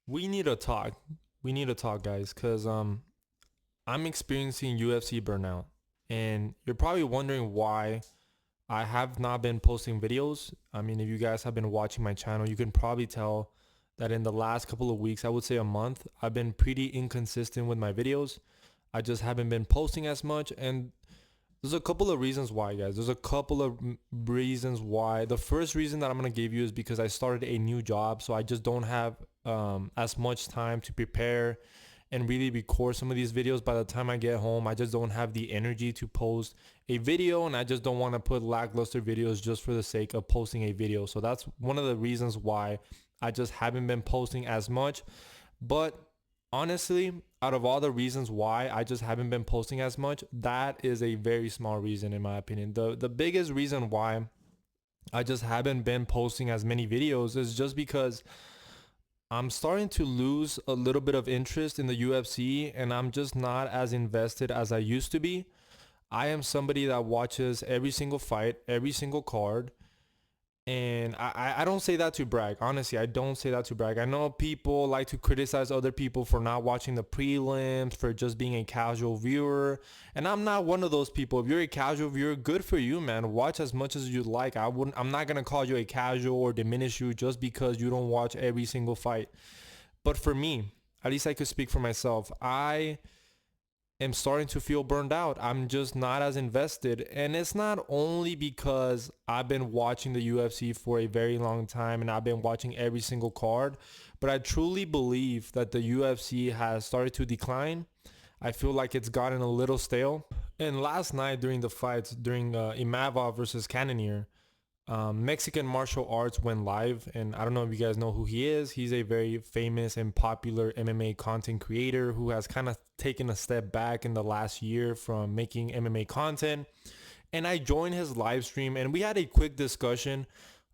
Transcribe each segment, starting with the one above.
We need to talk. We need to talk, guys, because I'm experiencing UFC burnout, and you're probably wondering why I have not been posting videos. I mean, if you guys have been watching my channel, you can probably tell that in the last couple of weeks, I would say a month, I've been pretty inconsistent with my videos. I just haven't been posting as much, and there's a couple of reasons why, guys. There's a couple of reasons why. The first reason that I'm gonna give you is because I started a new job, so I just don't have as much time to prepare and really record some of these videos. By the time I get home, I just don't have the energy to post a video, and I just don't want to put lackluster videos just for the sake of posting a video. So that's one of the reasons why I just haven't been posting as much. But honestly, out of all the reasons why I just haven't been posting as much, that is a very small reason in my opinion. The biggest reason why I just haven't been posting as many videos is just because I'm starting to lose a little bit of interest in the UFC, and I'm just not as invested as I used to be. I am somebody that watches every single fight, every single card, and I don't say that to brag. Honestly, I don't say that to brag. I know people like to criticize other people for not watching the prelims, for just being a casual viewer. And I'm not one of those people. If you're a casual viewer, good for you, man. Watch as much as you like. I'm not gonna call you a casual or diminish you just because you don't watch every single fight. But for me, at least I could speak for myself. I am starting to feel burned out. I'm just not as invested. And it's not only because I've been watching the UFC for a very long time and I've been watching every single card, but I truly believe that the UFC has started to decline. I feel like it's gotten a little stale. And last night during the fights, during Imavov versus Cannonier, Mexican martial arts went live, and I don't know if you guys know who he is. He's a very famous and popular MMA content creator who has kind of taken a step back in the last year from making MMA content. And I joined his live stream, and we had a quick discussion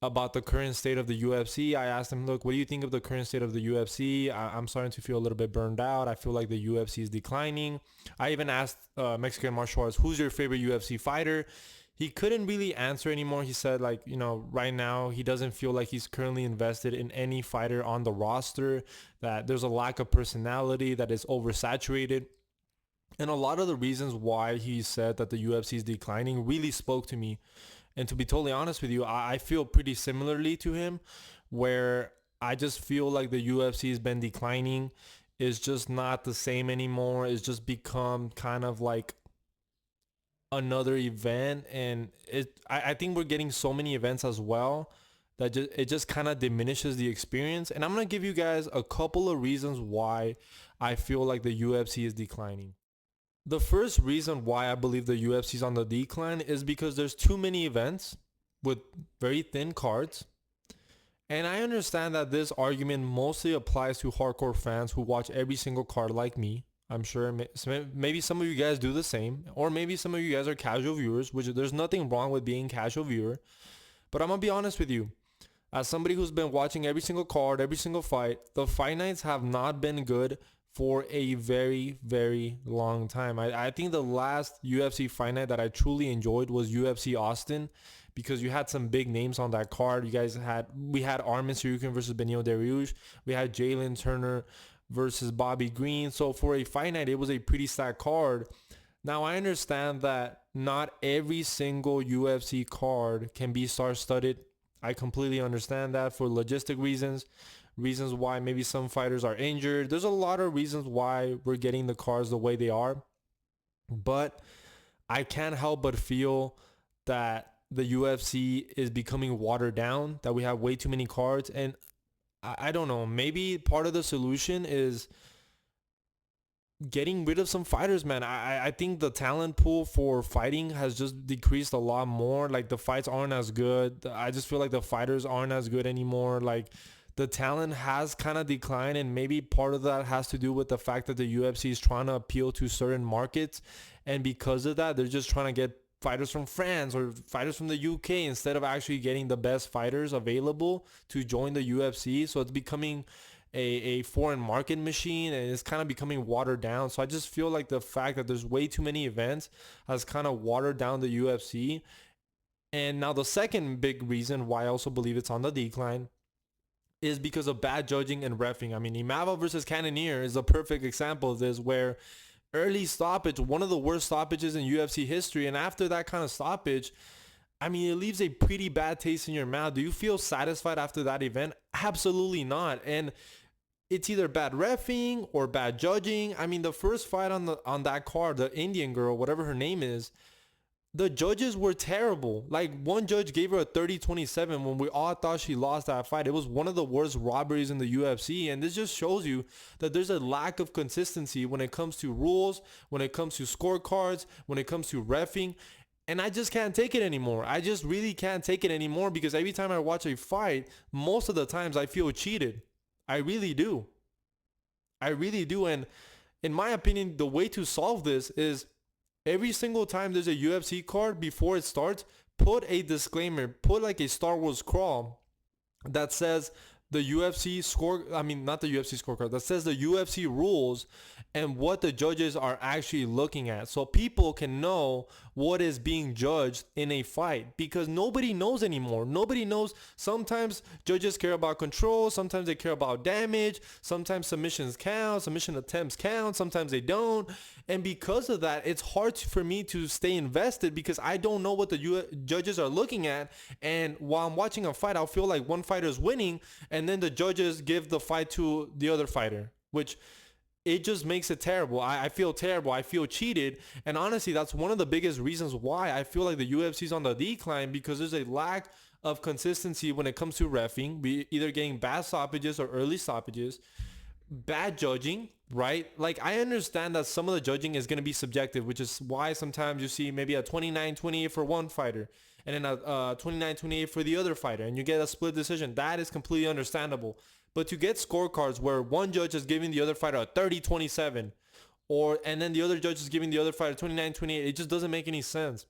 about the current state of the UFC. I asked him, look, what do you think of the current state of the UFC? I'm starting to feel a little bit burned out. I feel like the UFC is declining. I even asked Mexican martial arts, who's your favorite UFC fighter? He couldn't really answer anymore. He said, like, right now he doesn't feel like he's currently invested in any fighter on the roster, that there's a lack of personality, that is oversaturated. And a lot of the reasons why he said that the UFC is declining really spoke to me. And to be totally honest with you, I feel pretty similarly to him, where I just feel like the UFC has been declining. It's just not the same anymore. It's just become kind of like another event, and I think we're getting so many events as well that it just kind of diminishes the experience. And I'm gonna give you guys a couple of reasons why I feel like the UFC is declining. The first reason why I believe the UFC is on the decline is because there's too many events with very thin cards. And I understand that this argument mostly applies to hardcore fans who watch every single card like me. I'm sure maybe some of you guys do the same, or maybe some of you guys are casual viewers, which there's nothing wrong with being casual viewer. But I'm gonna be honest with you. As somebody who's been watching every single card, every single fight, the fight nights have not been good for a very, very long time. I think the last UFC fight night that I truly enjoyed was UFC Austin, because you had some big names on that card. We had Armin Sarukian versus Benio Dariush. We had Jalen Turner versus Bobby Green. So for a fight night, it was a pretty stacked card. Now I understand that not every single UFC card can be star-studded. I completely understand that for logistic reasons why maybe some fighters are injured. There's a lot of reasons why we're getting the cards the way they are. But I can't help but feel that the UFC is becoming watered down, that we have way too many cards. And I don't know, maybe part of the solution is getting rid of some fighters, man. I think the talent pool for fighting has just decreased a lot more. Like, the fights aren't as good. I just feel like the fighters aren't as good anymore. Like, the talent has kind of declined, and maybe part of that has to do with the fact that the UFC is trying to appeal to certain markets, and because of that, they're just trying to get fighters from France or fighters from the UK instead of actually getting the best fighters available to join the UFC. So it's becoming a foreign market machine, and it's kind of becoming watered down. So I just feel like the fact that there's way too many events has kind of watered down the UFC. And now the second big reason why I also believe it's on the decline is because of bad judging and reffing. I mean, Imava versus Cannonier is a perfect example of this, where early stoppage, one of the worst stoppages in UFC history, and after that kind of stoppage, I mean, it leaves a pretty bad taste in your mouth. Do you feel satisfied after that event? Absolutely not. And it's either bad reffing or bad judging. I mean, the first fight on that card, the Indian girl, whatever her name is, the judges were terrible. Like, one judge gave her a 30-27 when we all thought she lost that fight. It was one of the worst robberies in the UFC, and this just shows you that there's a lack of consistency when it comes to rules, when it comes to scorecards, when it comes to reffing. And I just can't take it anymore. I just really can't take it anymore, because every time I watch a fight, most of the times I feel cheated. I really do. I really do. And in my opinion, the way to solve this is, every single time there's a UFC card, before it starts, put a disclaimer, put like a Star Wars crawl that says the UFC score, I mean, not the UFC scorecard, that says the UFC rules and what the judges are actually looking at, so people can know what is being judged in a fight, because nobody knows anymore. Nobody knows. Sometimes judges care about control, sometimes they care about damage, sometimes submissions count, submission attempts count, sometimes they don't. And because of that, it's hard for me to stay invested, because I don't know what the judges are looking at. And while I'm watching a fight, I'll feel like one fighter is winning, and then the judges give the fight to the other fighter, which, it just makes it terrible. I feel terrible. I feel cheated. And honestly, that's one of the biggest reasons why I feel like the UFC is on the decline, because there's a lack of consistency when it comes to reffing. We either getting bad stoppages or early stoppages, bad judging, right? Like, I understand that some of the judging is going to be subjective, which is why sometimes you see maybe a 29-28 for one fighter and then a 29-28 for the other fighter, and you get a split decision. That is completely understandable. But to get scorecards where one judge is giving the other fighter a 30-27, and then the other judge is giving the other fighter 29-28, it just doesn't make any sense.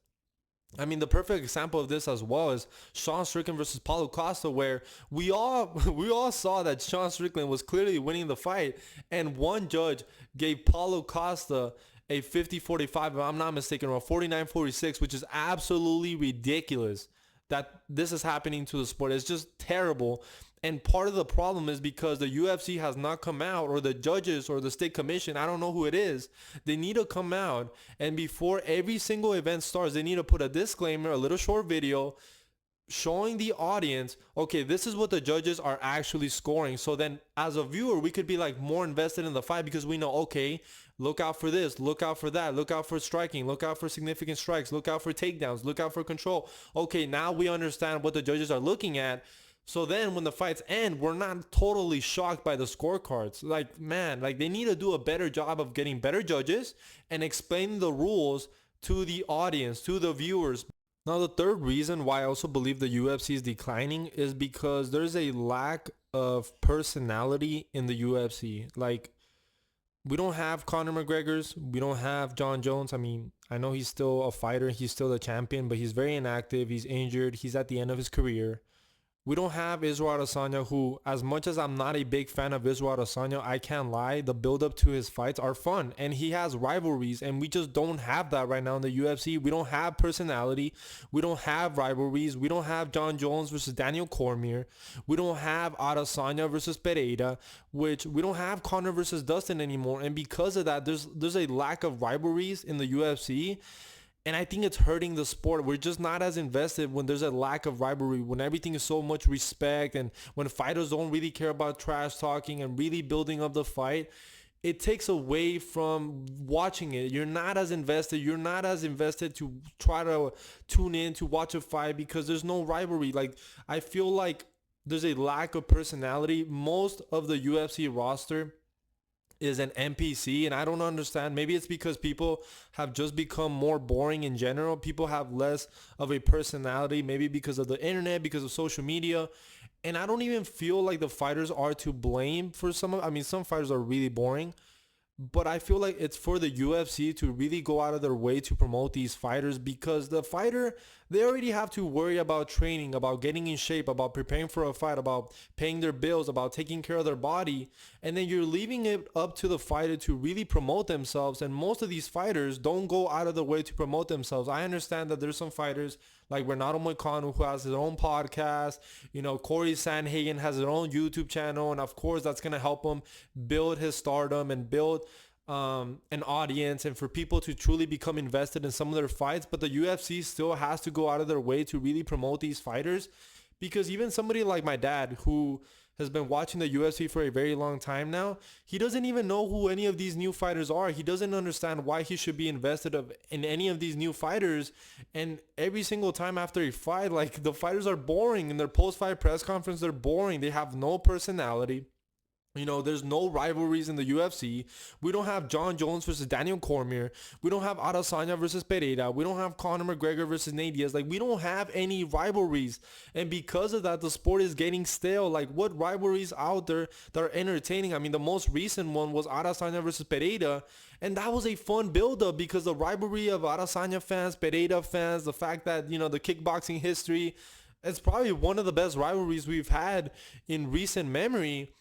I mean, the perfect example of this as well is Sean Strickland versus Paulo Costa, where we all we all saw that Sean Strickland was clearly winning the fight, and one judge gave Paulo Costa a 50-45, if I'm not mistaken, or a 49-46, which is absolutely ridiculous that this is happening to the sport. It's just terrible. And part of the problem is because the UFC has not come out, or the judges or the state commission, I don't know who it is, they need to come out, and before every single event starts, they need to put a disclaimer, a little short video showing the audience, okay, this is what the judges are actually scoring. So then as a viewer, we could be like more invested in the fight, because we know, okay, look out for this, look out for that, look out for striking, look out for significant strikes, look out for takedowns, look out for control. Okay, now we understand what the judges are looking at. So then when the fights end, we're not totally shocked by the scorecards. Like, man, like, they need to do a better job of getting better judges and explaining the rules to the audience, to the viewers. Now, the third reason why I also believe the UFC is declining is because there's a lack of personality in the UFC. Like, we don't have Conor McGregor's, we don't have John Jones. I mean, I know he's still a fighter, he's still the champion, but he's very inactive, he's injured, he's at the end of his career. We don't have Israel Adesanya, who, as much as I'm not a big fan of Israel Adesanya, I can't lie, the build-up to his fights are fun, and he has rivalries, and we just don't have that right now in the UFC. We don't have personality. We don't have rivalries. We don't have John Jones versus Daniel Cormier. We don't have Adesanya versus Pereira, which we don't have Conor versus Dustin anymore, and because of that, there's a lack of rivalries in the UFC. And I think it's hurting the sport. We're just not as invested when there's a lack of rivalry, when everything is so much respect, and when fighters don't really care about trash talking and really building up the fight. It takes away from watching it. You're not as invested. You're not as invested to try to tune in to watch a fight, because there's no rivalry. Like, I feel like there's a lack of personality. Most of the UFC roster is an NPC, and I don't understand. Maybe it's because people have just become more boring in general. People have less of a personality, maybe because of the internet, because of social media. And I don't even feel like the fighters are to blame for some of, I mean, some fighters are really boring, but I feel like it's for the UFC to really go out of their way to promote these fighters, because the fighter They already have to worry about training, about getting in shape, about preparing for a fight, about paying their bills, about taking care of their body. And then you're leaving it up to the fighter to really promote themselves. And most of these fighters don't go out of the way to promote themselves. I understand that there's some fighters like Renato Moicano who has his own podcast. Corey Sandhagen has his own YouTube channel. And of course, that's going to help him build his stardom and build an audience and for people to truly become invested in some of their fights. But the UFC still has to go out of their way to really promote these fighters, because even somebody like my dad, who has been watching the UFC for a very long time now, he doesn't even know who any of these new fighters are. He doesn't understand why he should be invested in any of these new fighters. And every single time after a fight, like, the fighters are boring. In their post-fight press conference, they're boring. They have no personality. There's no rivalries in the UFC. We don't have John Jones versus Daniel Cormier. We don't have Adesanya versus Pereira. We don't have Conor McGregor versus Nate Diaz. Like, we don't have any rivalries. And because of that, the sport is getting stale. Like, what rivalries out there that are entertaining? I mean, the most recent one was Adesanya versus Pereira. And that was a fun build-up because the rivalry of Adesanya fans, Pereira fans, the fact that, the kickboxing history, it's probably one of the best rivalries we've had in recent memory.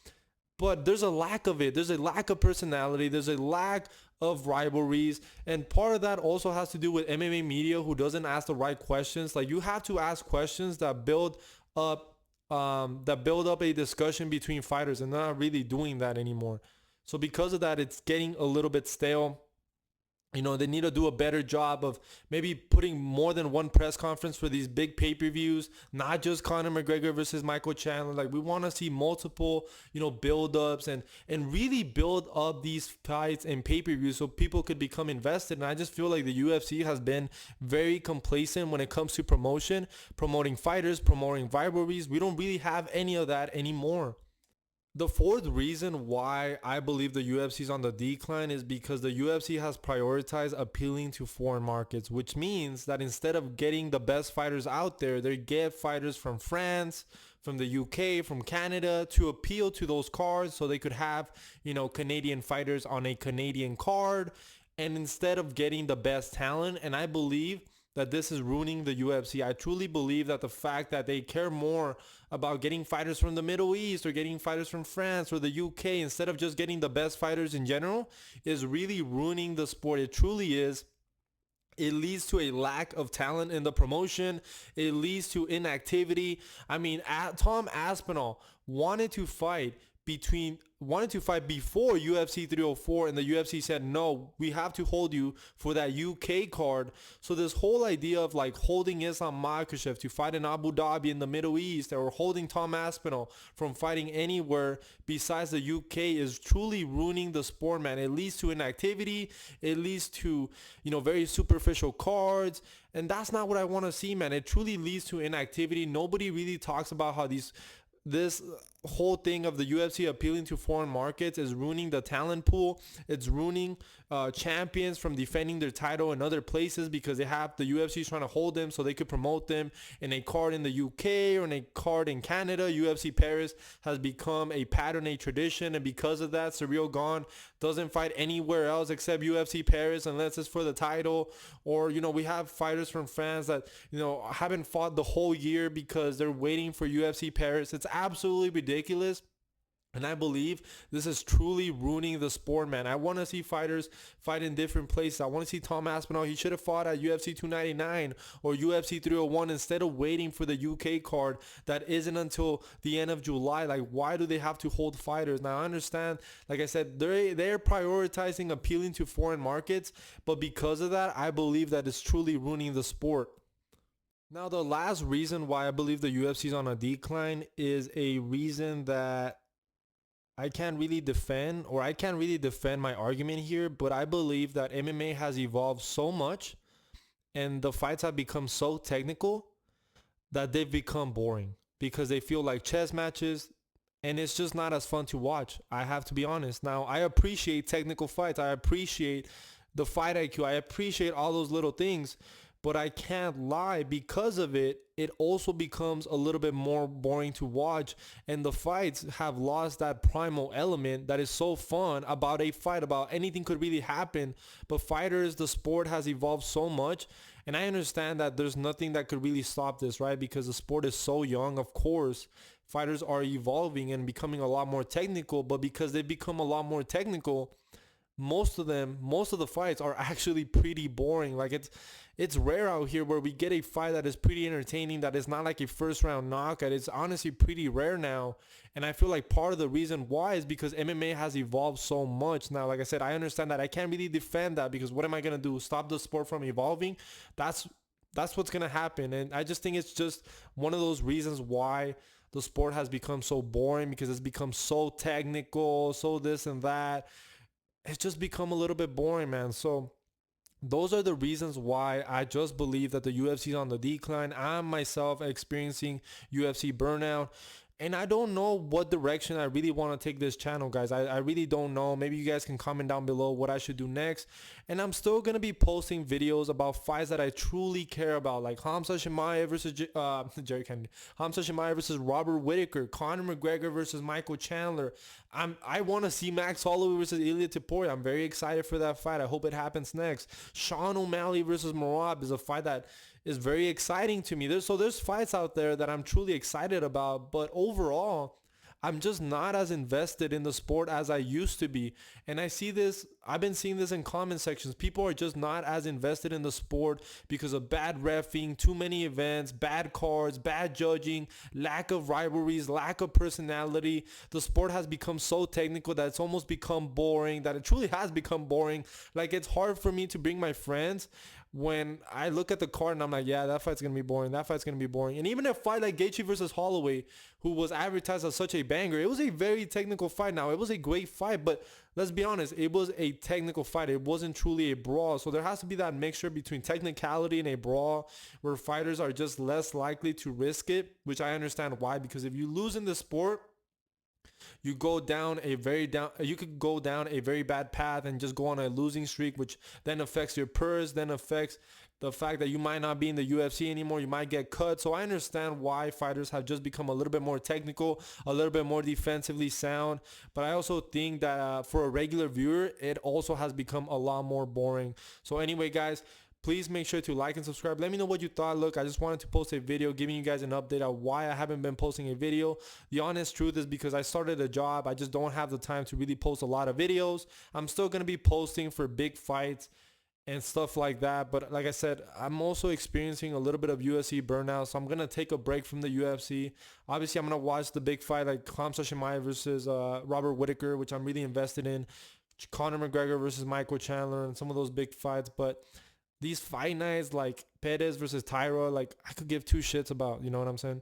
But there's a lack of it. There's a lack of personality. There's a lack of rivalries. And part of that also has to do with MMA media, who doesn't ask the right questions. Like, you have to ask questions that build up a discussion between fighters, and they're not really doing that anymore. So because of that, it's getting a little bit stale. They need to do a better job of maybe putting more than one press conference for these big pay-per-views, not just Conor McGregor versus Michael Chandler. Like, we want to see multiple, build-ups and really build up these fights and pay-per-views so people could become invested. And I just feel like the UFC has been very complacent when it comes to promoting fighters, promoting rivalries. We don't really have any of that anymore. The fourth reason why I believe the UFC is on the decline is because the UFC has prioritized appealing to foreign markets, which means that instead of getting the best fighters out there, they get fighters from France, from the UK, from Canada to appeal to those cards so they could have, Canadian fighters on a Canadian card. And instead of getting the best talent, and I believe that this is ruining the UFC. I truly believe that the fact that they care more about getting fighters from the Middle East or getting fighters from France or the UK instead of just getting the best fighters in general is really ruining the sport. It truly is. It leads to a lack of talent in the promotion. It leads to inactivity. I mean, Tom Aspinall wanted to fight before UFC 304, and the UFC said, no, we have to hold you for that UK card. So this whole idea of like holding Islam Makhachev to fight in Abu Dhabi in the Middle East, or holding Tom Aspinall from fighting anywhere besides the UK, is truly ruining the sport, man. It leads to inactivity. It leads to, very superficial cards. And that's not what I want to see, man. It truly leads to inactivity. Nobody really talks about how this whole thing of the UFC appealing to foreign markets is ruining the talent pool. It's ruining champions from defending their title in other places because the UFC is trying to hold them so they could promote them in a card in the UK or in a card in Canada. UFC Paris has become a pattern, a tradition, and because of that, Ciryl Gane doesn't fight anywhere else except UFC Paris unless it's for the title. Or, we have fighters from France that, haven't fought the whole year because they're waiting for UFC Paris. It's absolutely ridiculous. And I believe this is truly ruining the sport, man. I want to see fighters fight in different places. I want to see Tom Aspinall. He should have fought at UFC 299 or UFC 301 instead of waiting for the UK card that isn't until the end of July. Like, why do they have to hold fighters? Now, I understand, like I said, they're prioritizing appealing to foreign markets. But because of that, I believe that it's truly ruining the sport. Now, the last reason why I believe the UFC is on a decline is a reason that I can't really defend, or I can't really defend my argument here, but I believe that MMA has evolved so much and the fights have become so technical that they've become boring because they feel like chess matches, and it's just not as fun to watch. I have to be honest. Now, I appreciate technical fights. I appreciate the fight IQ. I appreciate all those little things. But I can't lie, because of it, it also becomes a little bit more boring to watch. And the fights have lost that primal element that is so fun about a fight, about anything could really happen. But fighters, the sport has evolved so much. And I understand that there's nothing that could really stop this, right? Because the sport is so young. Of course, fighters are evolving and becoming a lot more technical, but because they become a lot more technical, most of the fights are actually pretty boring. Like it's rare out here where we get a fight that is pretty entertaining, that is not like a first round knockout. It's honestly pretty rare now. And I feel like part of the reason why is because MMA has evolved so much now. Like I said, I understand that I can't really defend that, because what am I going to do? Stop the sport from evolving? That's that's what's going to happen. And I just think it's just one of those reasons why the sport has become so boring, because it's become so technical, so this and that. It's just become a little bit boring, man. So those are the reasons why I just believe that the UFC is on the decline. I'm myself experiencing UFC burnout. And I don't know what direction I really want to take this channel, guys. I really don't know. Maybe you guys can comment down below what I should do next. And I'm still going to be posting videos about fights that I truly care about, like Hamza Chimaev versus Jerry Kennedy, Hamza Chimaev versus Robert Whittaker, Conor McGregor versus Michael Chandler. I want to see Max Holloway versus Ilia Topuria. I'm very excited for that fight. I hope it happens next. Sean O'Malley versus Merab is a fight that is very exciting to me. There's fights out there that I'm truly excited about, but overall, I'm just not as invested in the sport as I used to be. And I've been seeing this in comment sections. People are just not as invested in the sport because of bad reffing, too many events, bad cards, bad judging, lack of rivalries, lack of personality. The sport has become so technical that it's almost become boring, that it truly has become boring. Like, it's hard for me to bring my friends when I look at the card and I'm like, yeah, that fight's going to be boring. That fight's going to be boring. And even a fight like Gaethje versus Holloway, who was advertised as such a banger, it was a very technical fight. Now, it was a great fight, but let's be honest, it was a technical fight. It wasn't truly a brawl. So there has to be that mixture between technicality and a brawl, where fighters are just less likely to risk it, which I understand why. Because if you lose in the sport, you could go down a very bad path and just go on a losing streak, which then affects your purse, then affects the fact that you might not be in the UFC anymore. You might get cut. So I understand why fighters have just become a little bit more technical, a little bit more defensively sound. But I also think that for a regular viewer, it also has become a lot more boring. So anyway, guys, please make sure to like and subscribe. Let me know what you thought. Look, I just wanted to post a video giving you guys an update on why I haven't been posting a video. The honest truth is because I started a job. I just don't have the time to really post a lot of videos. I'm still going to be posting for big fights and stuff like that. But like I said, I'm also experiencing a little bit of UFC burnout. So I'm going to take a break from the UFC. Obviously, I'm going to watch the big fight like Khamzat Chimaev versus Robert Whittaker, which I'm really invested in. Conor McGregor versus Michael Chandler and some of those big fights. But these fight nights like Perez versus Tyra, like I could give two shits about, you know what I'm saying?